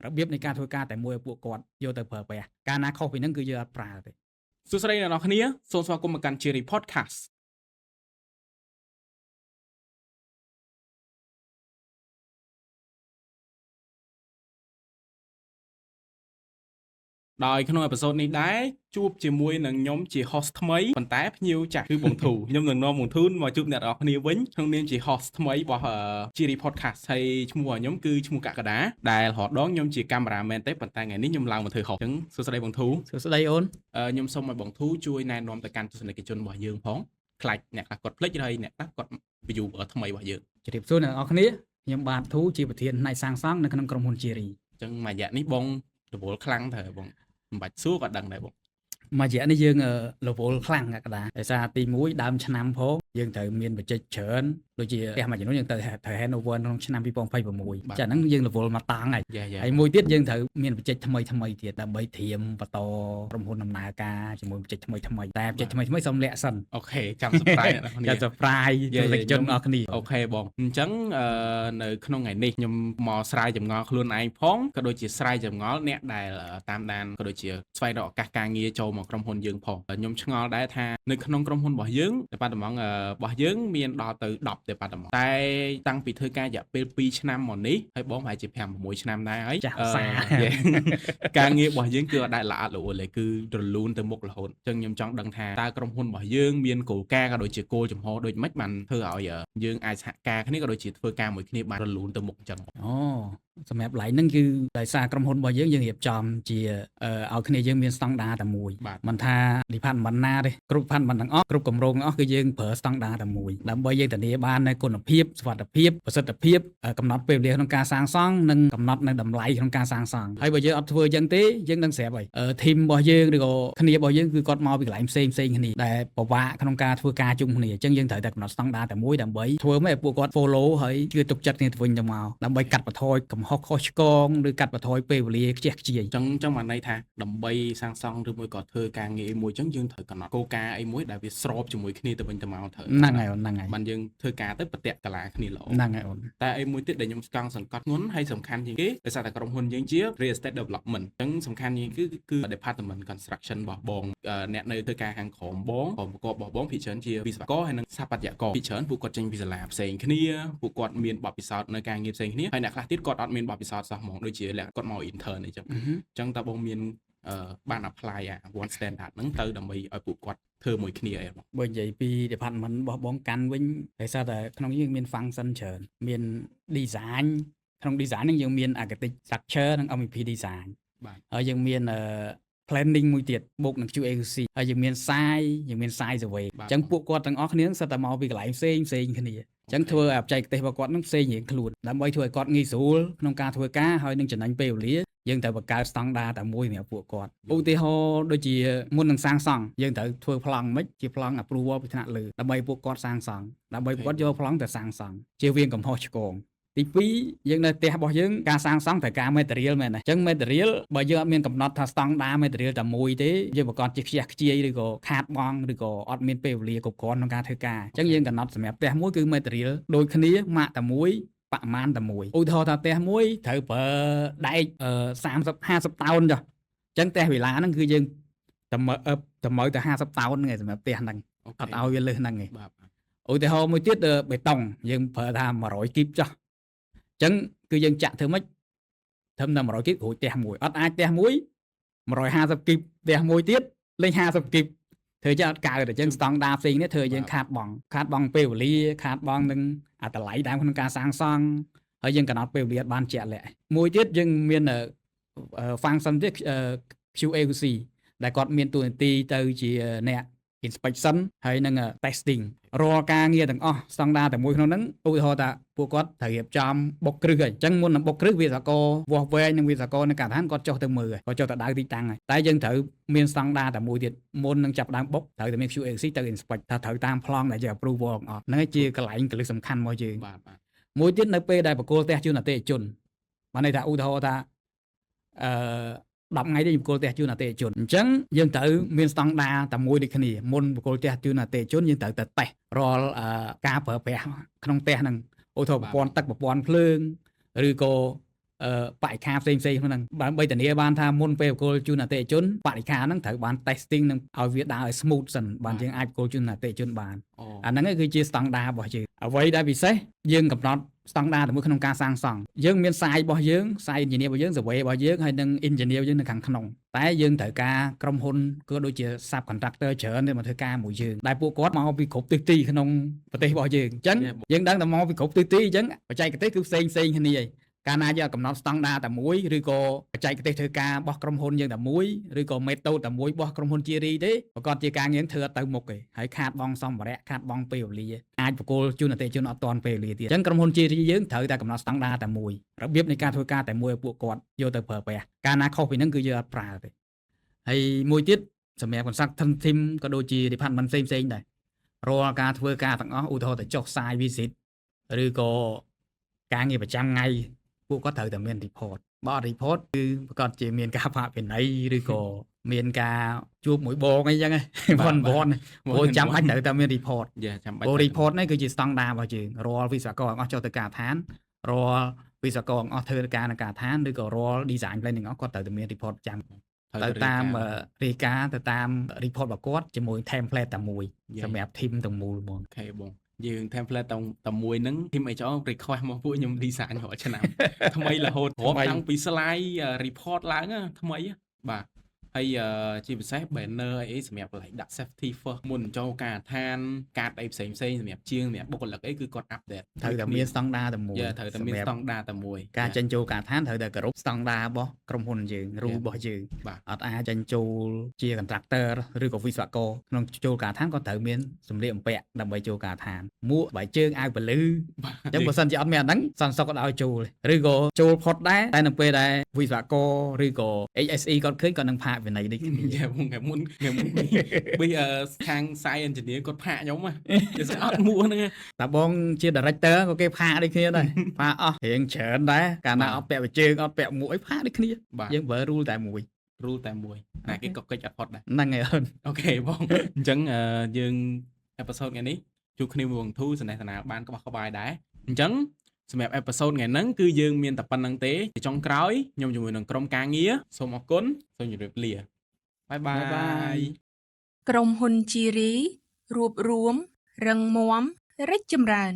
របៀបនៃការធ្វើការតែមួយឲ្យពួកគាត់យកទៅប្រើប្រាស់ការណាខុសពីហ្នឹងគឺយើងអត់ប្រើទេសួស្តីអ្នកនរគ្នាសូមស្វាគមន៍មកកាន់ Cherry Podcast ដោយក្នុងអេពីសូតនេះដែរជួបជាមួយនឹងខ្ញុំជា host ថ្មីប៉ុន្តែភ្ញៀវចាស់គឺបងធូខ្ញុំនឹងនាំបងធូមកជួបអ្នកនរគ្នាវិញក្នុងនាមជា host ថ្មីរបស់ Cherry Podcast ហើយឈ្មោះរបស់ខ្ញុំគឺឈ្មោះកក្កដាដែលរហូតដល់ខ្ញុំជាកាមេរ៉ាមែនទេប៉ុន្តែថ្ងៃនេះខ្ញុំឡើងមកធ្វើ host អញ្ចឹងសួស្តីបងធូសួស្តីអូនខ្ញុំសូមឲ្យបងធូជួយណែនាំទៅកាន់ទស្សនិកជនរបស់យើងផងខ្លាចអ្នកខ្លះគាត់ភ្លេចហើយអ្នកខ្លះគាត់ viewer ថ្មីរបស់យើងជម្រាបសួរអ្នកនរគ្នាខ្ញុំបាទធូជាប្រធានផ្នែកសាងសង់នៅក្នុងក្រុមហ៊ុន Cherry អញ្ចឹងមួយរយៈនេះបងរវល់ខ្លាំងទៅបងមិនបាច់សួរក៏ដឹងដែរបងមួយរយៈនេះយើងរវល់ខ្លាំងកក្កដាដោយសារទី1ដើមឆ្នាំផងយើងត្រូវមានបច្ចេកច្រើនដូចជាផ្ទះមួយចំនួនយើងត្រូវ hand over ក្នុងឆ្នាំ2026ចាហ្នឹងយើងរវល់មកតាំងហើយមួយទៀតយើងត្រូវមានបច្ចេកថ្មីទៀតដើម្បីត្រៀមបន្តក្រុមហ៊ុនដំណើរការជាមួយបច្ចេកថ្មីតែបច្ចេកថ្មីសូមលាក់សិនអូខេចាំ surprise អ្នកនរគ្នាចាំ surprise ទស្សនិកជនអរគ្នាអូខេបងអញ្ចឹងនៅក្នុងថ្ងៃនេះខ្ញុំមកស្រាយចម្ងល់ខ្លួនឯងផងក៏ដូចជាស្រាយចម្ងល់អ្នកដែលតាមដានក៏ដូចជាស្វែងរកឱកាសការងារចូលមកក្រុមហ៊ុនយើងផងខ្ញុំឆ្ងល់ដែរថានៅក្នុងក្រុមហ៊ុនរបស់យើងតែប៉ាតម៉ងរបស់យើងមានដល់ទៅ10តែប៉ាតម៉ងតែតាំងពីធ្វើការរយៈពេល2ឆ្នាំមកនេះហើយបងប្រហែលជា5-6ឆ្នាំដែរហើយការងាររបស់យើងគឺអត់ដែលល្អល្អទេគឺរលូនទៅមុខរហូតអញ្ចឹងខ្ញុំចង់ដឹងថាតើក្រុមហ៊ុនរបស់យើងមានគោលការណ៍ក៏ដូចជាគោលចំហដូចម៉េចបានធ្វើឲ្យយើងអាចសហការគ្នាក៏ដូចជាធ្វើការមួយគ្នាបានរលូនទៅមុខអញ្ចឹងអូសម្រាប់ line ហ្នឹងគឺដោយសារក្រុមហ៊ុនរបស់យើងរៀបចំជាឲ្យគ្នាយើងមានស្តង់ដារតែមួយមិនថា department ណាទេគ្រប់ department ទាំងអស់គ្រប់គម្រោងទាំងអស់គឺយើងប្រើស្តង់ដារតែមួយដើម្បីយើងធានាបាននូវគុណភាពសុវត្ថិភាពប្រសិទ្ធភាពកំណត់ពេលវេលាក្នុងការសាងសង់និងកំណត់នៅតម្លៃក្នុងការសាងសង់ហើយបើយើងអត់ធ្វើអញ្ចឹងទេយើងនឹងស្រាប់ហើយ team របស់យើងឬក៏គ្នារបស់យើងគឺគាត់មកពីកន្លែងផ្សេងគ្នាដែលពិបាកក្នុងការធ្វើការជុំគ្នាអញ្ចឹងយើងត្រូវតែកំណត់ស្តង់ដារតែមួយដើម្បីធ្វើឲ្យពួកគាត់ follow ហើយជឿទុកចិត្តគ្នាទៅវិញទៅមកដើម្បីកាត់បន្ថយកំហុសខុសឆ្គងឬកាត់បន្ថយពេលវេលាខ្ជះខ្ជាយអញ្ចឹងបានន័យថាដើម្បីសាងសង់ឬមួយក៏ធ្វើការងារមួយអញ្ចឹងយើងត្រូវកំណត់គោលការណ៍អីមួយដែលវាស្របជាមួយគ្នាទៅវិញទៅមកត្រូវហ្នឹងហើយបានយើងធ្វើការទៅប្រតិកលាគ្នាល្អហ្នឹងហើយអូនតែអីមួយទៀតដែលខ្ញុំស្កង់សង្កត់ធ្ងន់ហើយសំខាន់ជាងគេដោយសារតែក្រុមហ៊ុនយើងជា real estate development អញ្ចឹងសំខាន់ជាងគឺ department construction របស់បងអ្នកនៅធ្វើការខាងក្រោមបងប្រកបរបស់បងភាគច្រើនជាវិស្វករហើយនិងស្ថាបត្យករភាគច្រើនពួកគាត់ចេញពីសាលាផ្សេងគ្នាពួកគាត់មានបទពិសោធន៍នៅការងារផ្សេងគ្នាហើយអ្នកខ្លះទៀតគាត់អត់មានបទពិសោធន៍សោះហ្មងដូចជាគាត់មក intern អីចឹងអញ្ចឹងតើបងមានបាន apply one standard ហ្នឹងទៅដើម្បីឲ្យពួកគាត់ធ្វើមួយគ្នាអីបងបើនិយាយពី department របស់បងកាន់វិញដោយសារតែក្នុងយើងមាន function ច្រើនមាន design ក្នុង design ហ្នឹងយើងមាន architect structure និង MEP design បាទហើយយើងមានplanning មួយទៀតបូកនឹង QAQC ហើយយើងមាន size យើងមាន size survey អញ្ចឹងពួកគាត់ទាំងអស់គ្នាសិតតែមកពីកន្លែងផ្សេងគ្នាអញ្ចឹងធ្វើឲ្យបច្ចេកទេសរបស់គាត់នឹងផ្សេងរៀងខ្លួនដើម្បីធ្វើឲ្យគាត់ងាយស្រួលក្នុងការធ្វើការហើយនឹងចំណេញពេលវេលាយើងត្រូវបង្កើតស្តង់ដារតែមួយសម្រាប់ពួកគាត់ឧទាហរណ៍ដូចជាមុននឹងសាងសង់យើងត្រូវធ្វើប្លង់មិនជាប្លង់ approval ពីថ្នាក់លើដើម្បីពួកគាត់សាងសង់ដើម្បីពួកគាត់យកប្លង់ទៅសាងសង់ជៀសវាងកំហុសឆ្គងទី2យើងនៅផ្ទះរបស់យើងការសាងសង់ត្រូវការ material មែនទេអញ្ចឹង material បើយើងអត់មានកំណត់ថាស្តង់ដារ material តែមួយទេយើងប្រកាសជាខ្ជះខ្ជាយឬក៏ខាតបង់ឬក៏អត់មានពេលវេលាគ្រប់គ្រាន់ក្នុងការធ្វើការអញ្ចឹងយើងកំណត់សម្រាប់ផ្ទះមួយគឺ material ដូចគ្នាម៉ាកតែមួយបមាណតែមួយឧទាហរណ៍ថាផ្ទះមួយត្រូវប្រើដែក30-50 តោនចុះអញ្ចឹងផ្ទះវិឡាហ្នឹងគឺយើងតម្រូវតែ50 តោនហ្នឹងឯងសម្រាប់ផ្ទះហ្នឹងអត់ឲ្យវាលើសហ្នឹងឯងឧទាហរណ៍មួយទៀតបេតុងយើងប្រើថា100 គីបចុះអញ្ចឹងគឺយើងចាក់ធ្វើម៉េចធ្វើតែ100 គីបរួចផ្ទះមួយអត់អាចផ្ទះមួយ150 គីបផ្ទះមួយទៀតលេង50 គីបធ្វើចឹងអត់កើតអញ្ចឹងស្តង់ដារផ្សេងនេះធ្វើឲ្យយើងខាតបង់ពេលវេលាខាតបង់នឹងតម្លៃដើមក្នុងការសាងសង់ហើយយើងកំណត់ពេលវេលាបានជាក់លាក់មួយទៀតយើងមាន function ទៀត QAQC ដែលគាត់មានតួនាទីទៅជាអ្នក inspection ហើយនឹង testing រាល់ការងារទាំងអស់ស្តង់ដារតែមួយក្នុងហ្នឹងឧទាហរណ៍ថាពួកគាត់ត្រូវរៀបចំបុកគ្រឹះហើយអញ្ចឹងមុននឹងបុកគ្រឹះវិស្វករវាស់វែងនិងវិស្វករនៅការដ្ឋានគាត់ចុះទៅមើលគាត់ចុះទៅដៅទីតាំងហើយតែយើងត្រូវមានស្តង់ដារតែមួយទៀតមុននឹងចាប់ដើមបុកត្រូវតែមាន QAQC ទៅ inspect ថាត្រូវតាមប្លង់ដែលជា approval ទាំងអស់ហ្នឹងជាកន្លែងកលឹះសំខាន់របស់យើងបាទមួយទៀតនៅពេលដែលបកគោលផ្ទះជូនអតិថិជនបានន័យថាឧទាហរណ៍ថា10 ថ្ងៃទេបកគោលផ្ទះជូនអតិថិជនអញ្ចឹងយើងត្រូវមានស្តង់ដារតែមួយដូចគ្នាមុនបកគោលផ្ទះជូនអតិថិជនយើងត្រូវតែតេស្តរាល់ការប្រើប្រាស់ក្នុងផ្ទះហ្នឹងឧទាហរណ៍ប្រព័ន្ធទឹកប្រព័ន្ធភ្លើងឬក៏ បរិខាផ្សេងៗហ្នឹងដើម្បីធានាបានថាមុនពេលប្រគល់ជូនអតិថិជនបរិខាហ្នឹងត្រូវបាន testing នឹងឲ្យវាដើរឲ្យ smooth សិនបានយើងអាចប្រគល់ជូនអតិថិជនបានអាហ្នឹងគឺជា standard របស់យើងអ្វីដែលពិសេសយើងកំណត់ standard មួយក្នុងការសាងសង់យើងមាន site របស់យើង site engineer របស់យើង survey របស់យើងហើយនឹង engineer យើងនៅខាងក្នុងតែយើងត្រូវការក្រុមហ៊ុនក៏ដូចជា subcontractor ច្រើនទៅមកធ្វើការមួយយើងដែលពួកគាត់មកពីគ្រប់ទិសទីក្នុងប្រទេសរបស់យើងអញ្ចឹងយើងដឹងតែមកពីគ្រប់ទិសទីអញ្ចឹងបច្ចេកទេសគឺផ្សេងគ្នាឯងកាលណាយើងកំណត់ standard តែមួយឬក៏បច្ចេកទេសធ្វើការរបស់ក្រុមហ៊ុនយើងតែមួយឬក៏ method តែមួយរបស់ក្រុមហ៊ុន Cherry ទេប្រកាសជាការងារធ្វើអត់ទៅមុខទេហើយខាតបង់សម្ភារៈខាតបង់ពេលវេលាអាចបកគលជូនអតិថិជនអត់ទាន់ពេលវេលាទៀតអញ្ចឹងក្រុមហ៊ុន Cherry យើងត្រូវតែកំណត់ standard តែមួយរបៀបនៃការធ្វើការតែមួយឲ្យពួកគាត់យកទៅប្រើប្រាស់កាលណាខុសពីហ្នឹងគឺយើងអត់ប្រើទេហើយមួយទៀតសម្រាប់ consultant team ក៏ដូចជា department ផ្សេងដែររាល់ការធ្វើការទាំងអស់ឧទាហរណ៍ទៅចុះ site visit ឬក៏ការងារប្រចាំថ្ងៃពួកគាត់ត្រូវតែមាន report បើអត់ report គឺប្រកាសជាមានការផាកពិន័យឬក៏មានការជួបមួយបងអីចឹងហ្នឹងព្រោះចាំបាច់ត្រូវតែមាន report ចាំបាច់ report នេះគឺជា standard របស់យើងរាល់វិស្វករទាំងអស់ចុះទៅការដ្ឋានរាល់វិស្វករទាំងអស់ធ្វើការនៅការដ្ឋានឬក៏រាល់ design plan ទាំងអស់គាត់ត្រូវតែមាន report ចាំទៅតាមរាយការណ៍ទៅតាម report របស់គាត់ជាមួយ template តែមួយសម្រាប់ team ទាំងមូលហ្មងអូខេបងយើង template តែមួយហ្នឹង team HR request មកពួកខ្ញុំ design រាល់ឆ្នាំថ្មីរហូតរាប់តាំងពី slide report ឡើងថ្មីបាទហើយជាពិសេស banner អីសម្រាប់ដាក់ safety first មុនចូលការដ្ឋានកាតអីផ្សេងសម្រាប់ជាងសម្រាប់បុគ្គលិកអីគឺគាត់ update ត្រូវតែមាន standard តែមួយត្រូវតែមាន standard តែមួយការចេញចូលការដ្ឋានត្រូវតែគោរព standard របស់ក្រុមហ៊ុនយើង rule របស់យើងអត់អាចចេញចូលជា contractor ឬក៏វិស្វករក្នុងចូលការដ្ឋានក៏ត្រូវមានសម្លៀកបំពាក់ដើម្បីចូលការដ្ឋានមួកបាយជើងអាវពលឺអញ្ចឹងបើសិនជាអត់មានអាហ្នឹងសន្តិសុខក៏ឲ្យចូលឬក៏ចូលផុតដែរតែនៅពេលដែលវិស្វករឬក៏ HSE គាត់ឃើញគាត់នឹងផាកវិន័យនេះថ្ងៃមុនពីខាង science engineer គាត់ផាកខ្ញុំគេស្អត់មួហ្នឹងតែបងជា director ក៏គេផាកដូចគ្នាដែរផាកអស់រៀងច្រើនដែរកាលណាអត់ពាក់បាយជើងអត់ពាក់មួកអីផាកដូចគ្នាយើងប្រើ rule តែមួយណាគេក៏កិច្ចអត់ផុតដែរហ្នឹងហើយអូខេបងអញ្ចឹងយើង episode ថ្ងៃនេះជួបគ្នាមួយវងធូសនេសនាបានក្បោះក្បាយដែរអញ្ចឹងសម្រាប់ episode ថ្ងៃហ្នឹងគឺយើងមានតែប៉ុណ្្នឹងទេចុងក្រោយខ្ញុំជាមួយនឹងក្រុមការងារសូមអរគុណសូមជម្រាបលាបាយបាយក្រុមហ៊ុន Cherry រួបរួមរឹងមាំរីកចម្រើន